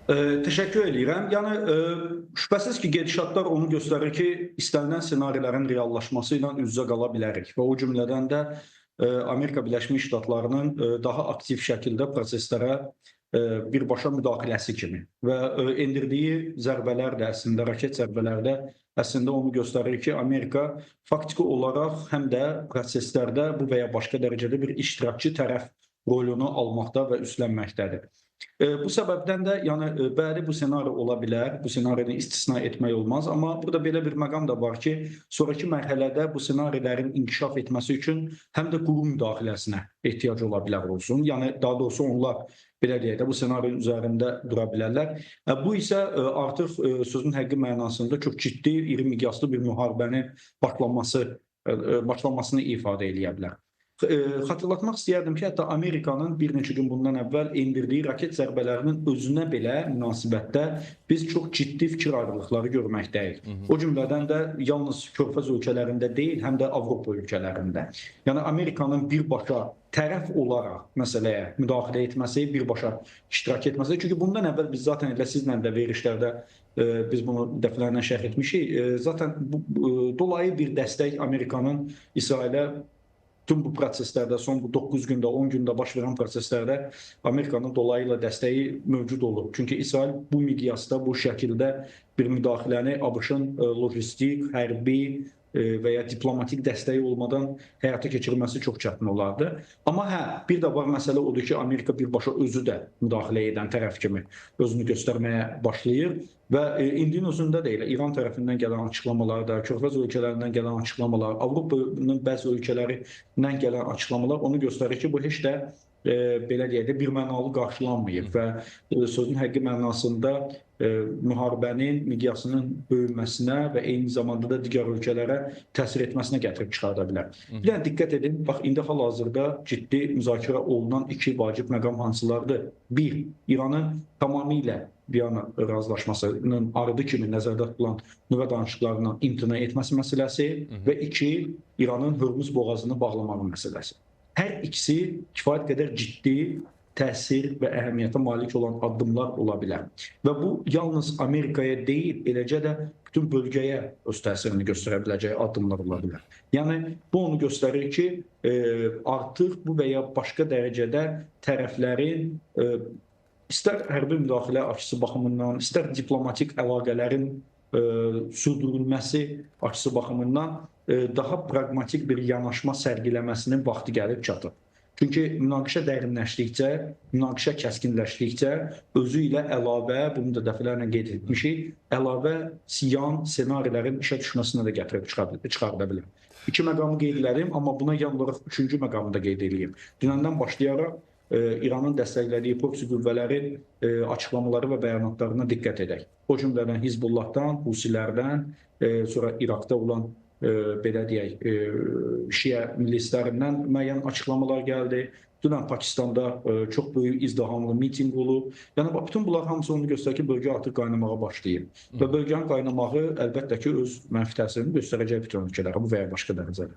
Təşəkkür eləyirəm. Yəni, şübhəsiz ki, gedişatlar onu göstərir ki, istənilən ssenarilərin reallaşması ilə üz-üzə qala bilərik və o cümlədən də Amerika Birləşmiş Ştatlarının daha aktiv şəkildə proseslərə birbaşa müdaxiləsi kimi və endirdiyi zərbələr də əslində, raket zərbələr də əslində onu göstərir ki, Amerika faktiki olaraq həm də proseslərdə bu və ya başqa dərəcədə bir iştirakçı tərəf rolunu almaqda və üstlənməkdədir. Bu səbəbdən də yəni bəli bu ssenari ola bilər, bu ssenarini istisna etmək olmaz, amma burada belə bir məqam da var ki, sonrakı mərhələdə bu ssenarilərin inkişaf etməsi üçün həm də quru müdaxiləsinə ehtiyac ola bilər olsun. Yəni daha doğrusu onlar belə deyək də bu ssenarinin üzərində dura bilərlər. Bu isə artıq sözün həqiqi mənasında çox ciddi, iri miqyaslı bir müharibənin başlanmasını ifadə eləyə bilər. Xatırlatmaq istəyərdim ki, hətta Amerikanın bir neçə gün bundan əvvəl endirdiyi raket zərbələrinin özünə belə münasibətdə biz çox ciddi fikir ayrılıqları görməkdəyik. O cümlədən də yalnız Körfəz ölkələrində deyil, həm də Avropa ölkələrində. Yəni Amerikanın birbaşa tərəf olaraq məsələyə müdaxilə etməsi, birbaşa iştirak etməsi. Çünki bundan əvvəl biz zaten elə sizlə də verilişlərdə biz bunu dəfələrlə şərh etmişik. Zaten dolayı bir dəstək Amerikanın İsrailə tüm bu proseslərdə, son bu 9 gündə, 10 gündə baş verən proseslərdə Amerikanın dolayı ilə dəstəyi mövcud olub. Çünki İsrail bu miqyasda, bu şəkildə bir müdaxiləni ABŞ-ın lojistik, hərbi və ya diplomatik dəstəyi olmadan həyata keçirilməsi çox çətin olardı. Amma bir də var məsələ odur ki, Amerika birbaşa özü də müdaxilə edən tərəf kimi özünü göstərməyə başlayır və indinin özündə də elə İran tərəfindən gələn açıqlamalar da, Körfəz ölkələrindən gələn açıqlamalar, Avropanın bəzi ölkələrindən gələn açıqlamalar onu göstərir ki, bu heç də belə deyək də birmənalı qarşılanmayıb və sözün həqiqi mənasında müharibənin miqyasının böyüməsinə və eyni zamanda da digər ölkələrə təsir etməsinə gətirib çıxarda bilər. Bir dənə diqqət edin, bax indi hal-hazırda ciddi müzakirə olunan iki vacib məqam hansılardır? Bir, İranın tamamilə Viyana razılaşmasının ardı kimi nəzərdə tutulan nüvə danışıqlarından imtina etməsi məsələsi və iki, İranın Hörmüz boğazını bağlamağı məsələsi. Hər ikisi kifayət qədər ciddi təsir və əhəmiyyətə malik olan addımlar ola bilər. Və bu yalnız Amerikaya deyil, eləcə də bütün bölgəyə öz təsirini göstərə biləcəyi addımlar ola bilər. Yəni bu onu göstərir ki, artıq bu və ya başqa dərəcədə tərəflərin istər hərbi müdaxilə açısı baxımından, istər diplomatik əlaqələrin sürdürülməsi açısı baxımından daha praqmatik bir yanaşma sərgiləməsinin vaxtı gəlib çatır. Çünki münaqişə dərinləşdikcə, münaqişə kəskinləşdikcə özü ilə əlavə, bunu da dəfələrlə qeyd etmişik, əlavə siyan senarilərin işə düşməsinə də gətirib çıxarda bilər. İki məqamı qeyd edirəm, amma buna yan olaraq üçüncü məqamı da qeyd edeyim. Dünəndən başlayaraq İranın dəstəklədiyi proksi qüvvələrin açıqlamaları və bəyanatlarına diqqət edək. O cümlədən Hizbullahdan, Husilərdən, sonra İraqda olan belə deyək, şiə milislərindən müəyyən açıqlamalar gəldi. Dünən Pakistanda çox böyük izdihamlı mitinq olub. Yəni, bütün bunlar hamısı onu göstərir ki, bölgə artıq qaynamağa başlayıb. Və bölgənin qaynamağı əlbəttə ki, öz mənfi təsirini göstərəcək bütün ölkələrə, bu və ya başqa dərəcədə.